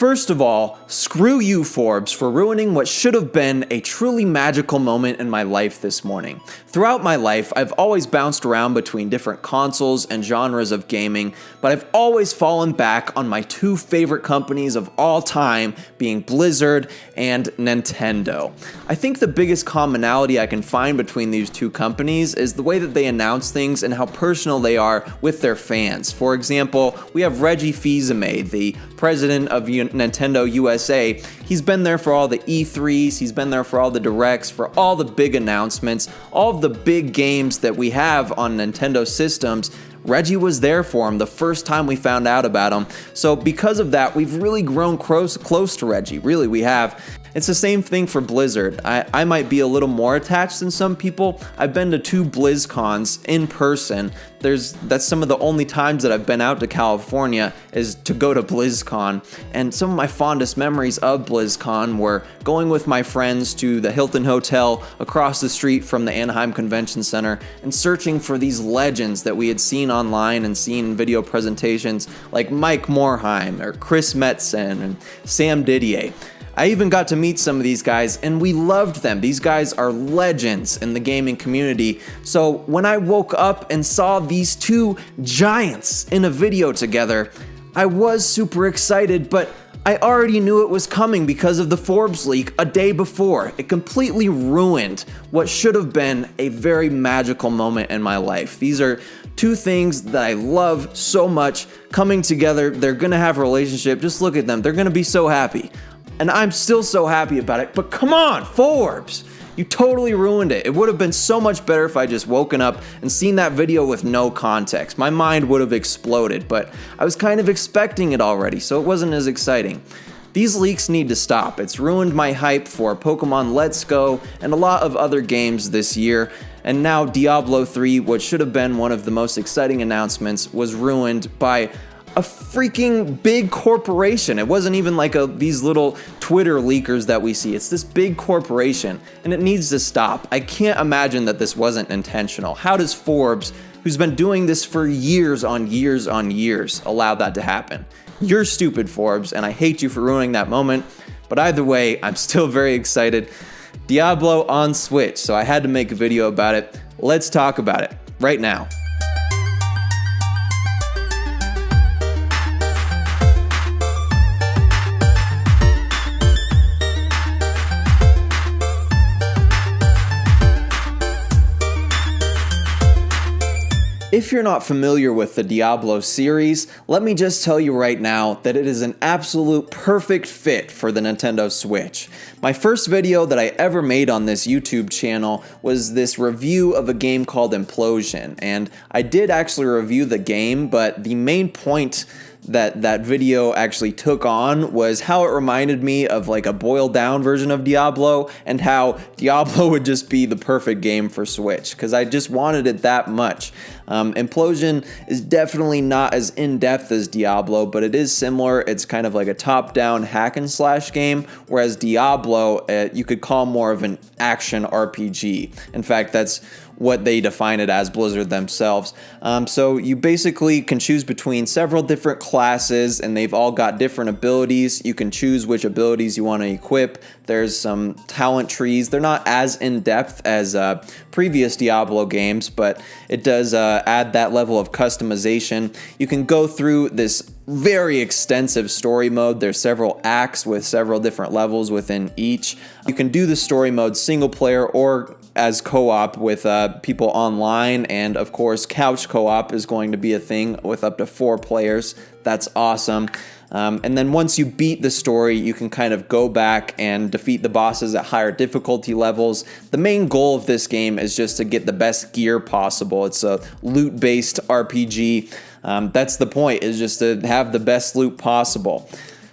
First of all, screw you, Forbes, for ruining what should have been a truly magical moment in my life this morning. Throughout my life, I've always bounced around between different consoles and genres of gaming, but I've always fallen back on my two favorite companies of all time, being Blizzard and Nintendo. I think the biggest commonality I can find between these two companies is the way that they announce things and how personal they are with their fans. For example, we have Reggie Fils-Aimé, the president of Nintendo USA. He's been there for all the E3s, he's been there for all the directs, for all the big announcements, all of the big games that we have on Nintendo systems. Reggie was there for him the first time we found out about him. So because of that, we've really grown close to Reggie. Really, we have. It's the same thing for Blizzard. I might be a little more attached than some people. I've been to 2 BlizzCons in person. That's some of the only times that I've been out to California is to go to BlizzCon. And some of my fondest memories of BlizzCon were going with my friends to the Hilton Hotel across the street from the Anaheim Convention Center and searching for these legends that we had seen online and seen in video presentations like Mike Morhaime or Chris Metzen and Sam Didier. I even got to meet some of these guys and we loved them. These guys are legends in the gaming community. So when I woke up and saw these two giants in a video together, I was super excited, but I already knew it was coming because of the Forbes leak a day before. It completely ruined what should have been a very magical moment in my life. These are two things that I love so much coming together. They're gonna have a relationship. Just look at them. They're gonna be so happy. And I'm still so happy about it, but come on, Forbes! You totally ruined it. It would have been so much better if I just woken up and seen that video with no context. My mind would have exploded, but I was kind of expecting it already, so it wasn't as exciting. These leaks need to stop. It's ruined my hype for Pokemon Let's Go and a lot of other games this year. And now Diablo 3, what should have been one of the most exciting announcements, was ruined by a freaking big corporation. It wasn't even like these little Twitter leakers that we see. It's this big corporation, and it needs to stop. I can't imagine that this wasn't intentional. How does Forbes, who's been doing this for years on years on years, allow that to happen? You're stupid, Forbes, and I hate you for ruining that moment. But either way, I'm still very excited. Diablo on Switch, so I had to make a video about it. Let's talk about it right now. If you're not familiar with the Diablo series, let me just tell you right now that it is an absolute perfect fit for the Nintendo Switch. My first video that I ever made on this YouTube channel was this review of a game called Implosion, and I did actually review the game, but the main point that video actually took on was how it reminded me of like a boiled down version of Diablo, and how Diablo would just be the perfect game for Switch because I just wanted it that much. Implosion is definitely not as in-depth as Diablo, but it is similar. It's kind of like a top-down hack and slash game, whereas Diablo you could call more of an action RPG. In fact, that's what they define it as, Blizzard themselves. So you basically can choose between several different classes, and they've all got different abilities. You can choose which abilities you want to equip. There's some talent trees. They're not as in-depth as previous Diablo games, but it does add that level of customization. You can go through this very extensive story mode. There's several acts with several different levels within each. You can do the story mode single player or as co-op with people online, and of course couch co-op is going to be a thing with up to 4 players. That's awesome. And then once you beat the story, you can kind of go back and defeat the bosses at higher difficulty levels. The main goal of this game is just to get the best gear possible. It's a loot-based RPG. That's the point, is just to have the best loot possible.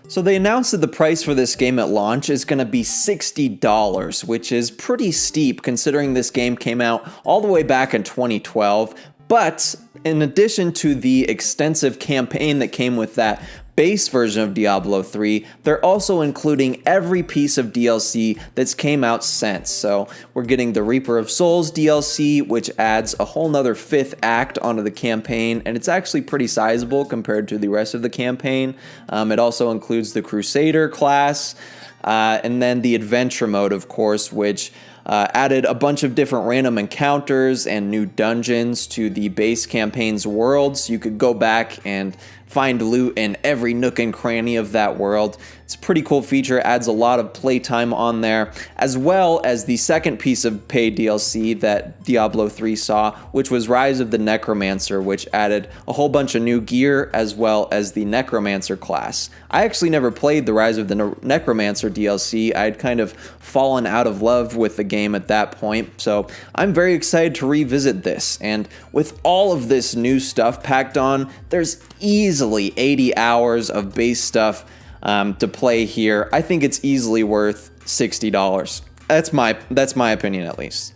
So they announced that the price for this game at launch is going to be $60, which is pretty steep considering this game came out all the way back in 2012. But in addition to the extensive campaign that came with that, base version of Diablo 3, they're also including every piece of DLC that's came out since. So we're getting the Reaper of Souls DLC, which adds a whole nother 5th act onto the campaign, and it's actually pretty sizable compared to the rest of the campaign. It also includes the Crusader class, and then the Adventure mode, of course, which added a bunch of different random encounters and new dungeons to the base campaign's worlds. You could go back and find loot in every nook and cranny of that world. It's a pretty cool feature, adds a lot of playtime on there, as well as the second piece of paid DLC that Diablo 3 saw, which was Rise of the Necromancer, which added a whole bunch of new gear, as well as the Necromancer class. I actually never played the Rise of the Necromancer DLC. I'd kind of fallen out of love with the game at that point, so I'm very excited to revisit this. And with all of this new stuff packed on, there's easily 80 hours of base stuff to play here. I think it's easily worth $60. That's my opinion, at least.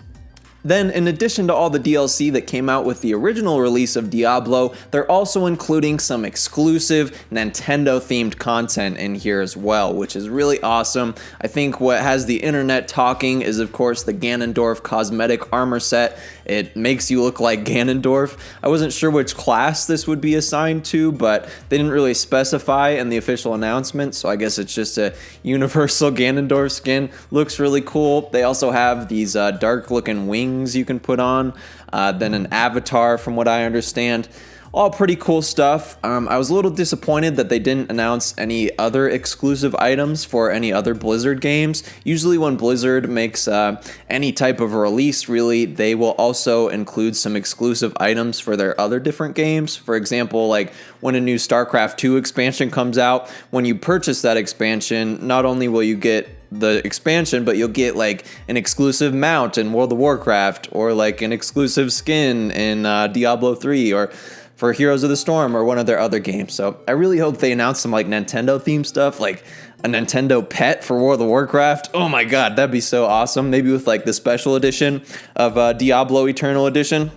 Then, in addition to all the DLC that came out with the original release of Diablo, they're also including some exclusive Nintendo-themed content in here as well, which is really awesome. I think what has the internet talking is, of course, the Ganondorf cosmetic armor set. It makes you look like Ganondorf. I wasn't sure which class this would be assigned to, but they didn't really specify in the official announcement, so I guess it's just a universal Ganondorf skin. Looks really cool. They also have these dark-looking wings you can put on, then an avatar from what I understand. All pretty cool stuff. I was a little disappointed that they didn't announce any other exclusive items for any other Blizzard games. Usually when Blizzard makes any type of a release, really, they will also include some exclusive items for their other different games. For example, like when a new StarCraft 2 expansion comes out, when you purchase that expansion, not only will you get the expansion, but you'll get like an exclusive mount in World of Warcraft, or like an exclusive skin in Diablo 3, or for Heroes of the Storm, or one of their other games. So I really hope they announce some like Nintendo themed stuff, like a Nintendo pet for World of Warcraft. Oh my god, that'd be so awesome. Maybe with like the special edition of Diablo Eternal Edition.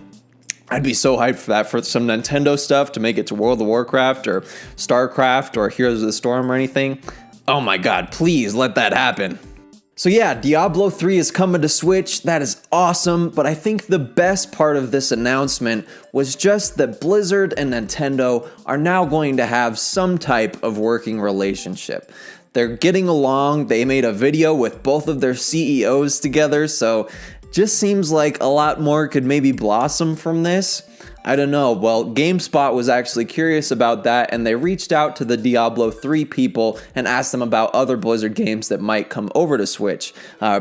I'd be so hyped for that, for some Nintendo stuff to make it to World of Warcraft or StarCraft or Heroes of the Storm or anything. Oh my god, please let that happen. So yeah, Diablo 3 is coming to Switch. That is awesome, but I think the best part of this announcement was just that Blizzard and Nintendo are now going to have some type of working relationship. They're getting along. They made a video with both of their CEOs together, so just seems like a lot more could maybe blossom from this. I don't know. Well, GameSpot was actually curious about that, and they reached out to the Diablo 3 people and asked them about other Blizzard games that might come over to Switch,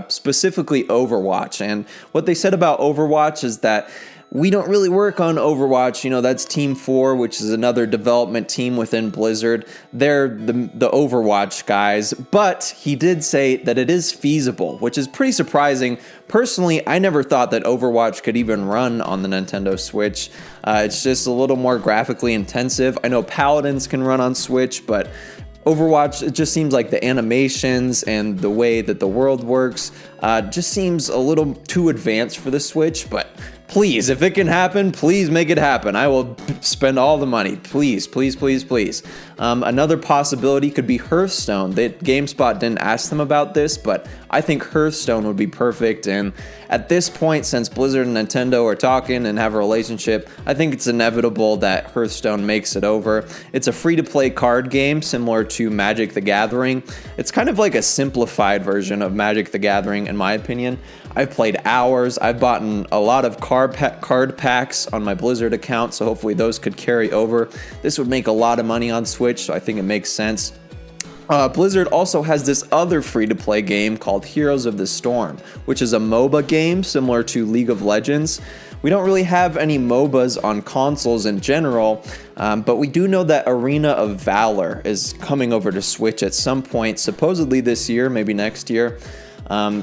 specifically Overwatch. And what they said about Overwatch is that we don't really work on Overwatch. You know, that's Team 4, which is another development team within Blizzard. They're the Overwatch guys, but he did say that it is feasible, which is pretty surprising. Personally, I never thought that Overwatch could even run on the Nintendo Switch. It's just a little more graphically intensive. I know Paladins can run on Switch, but Overwatch, it just seems like the animations and the way that the world works just seems a little too advanced for the Switch, but please, if it can happen, please make it happen. I will spend all the money. Please, please, please, please. Another possibility could be Hearthstone. GameSpot didn't ask them about this, but I think Hearthstone would be perfect. And at this point, since Blizzard and Nintendo are talking and have a relationship, I think it's inevitable that Hearthstone makes it over. It's a free-to-play card game similar to Magic the Gathering. It's kind of like a simplified version of Magic the Gathering, in my opinion. I've played hours. I've bought a lot of card packs on my Blizzard account, so hopefully those could carry over. This would make a lot of money on Switch, so I think it makes sense. Blizzard also has this other free-to-play game called Heroes of the Storm, which is a MOBA game similar to League of Legends. We don't really have any MOBAs on consoles in general, but we do know that Arena of Valor is coming over to Switch at some point, supposedly this year, maybe next year.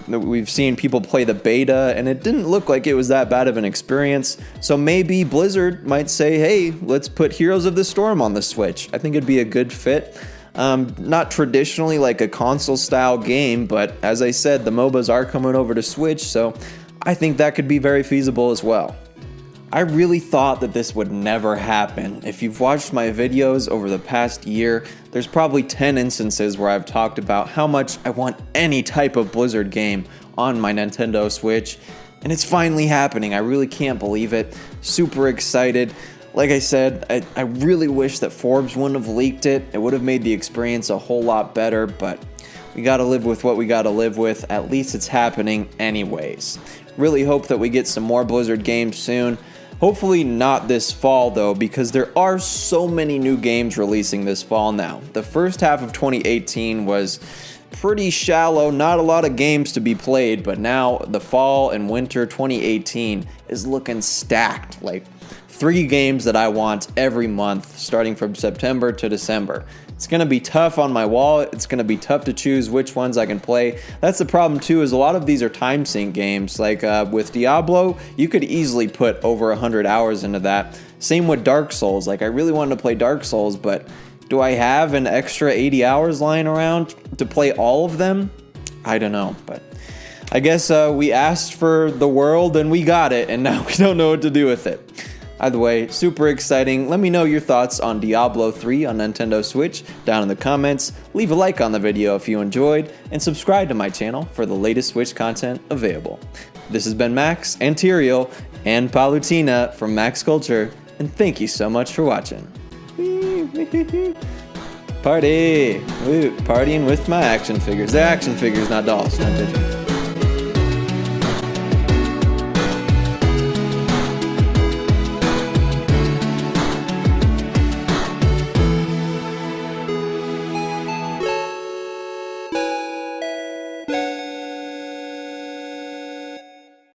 We've seen people play the beta, and it didn't look like it was that bad of an experience. So maybe Blizzard might say, hey, let's put Heroes of the Storm on the Switch. I think it'd be a good fit. Not traditionally like a console-style game, but as I said, the MOBAs are coming over to Switch, so I think that could be very feasible as well. I really thought that this would never happen. If you've watched my videos over the past year, there's probably 10 instances where I've talked about how much I want any type of Blizzard game on my Nintendo Switch, and it's finally happening. I really can't believe it. Super excited. Like I said, I really wish that Forbes wouldn't have leaked it. It would have made the experience a whole lot better, but we gotta live with what we gotta live with. At least it's happening anyways. Really hope that we get some more Blizzard games soon. Hopefully not this fall though, because there are so many new games releasing this fall now. The first half of 2018 was pretty shallow, not a lot of games to be played, but now the fall and winter 2018 is looking stacked. Like 3 games that I want every month, starting from September to December. It's going to be tough on my wallet. It's going to be tough to choose which ones I can play. That's the problem too, is a lot of these are time sync games. Like with Diablo, you could easily put over 100 hours into that. Same with Dark Souls. Like I really wanted to play Dark Souls, but do I have an extra 80 hours lying around to play all of them? I don't know, but I guess we asked for the world and we got it, and now we don't know what to do with it. Either way, super exciting. Let me know your thoughts on Diablo 3 on Nintendo Switch down in the comments. Leave a like on the video if you enjoyed, and subscribe to my channel for the latest Switch content available. This has been Max, Anterior, and Palutina from Max Culture, and thank you so much for watching. Party! Woo, partying with my action figures. They're action figures, not dolls, not digital.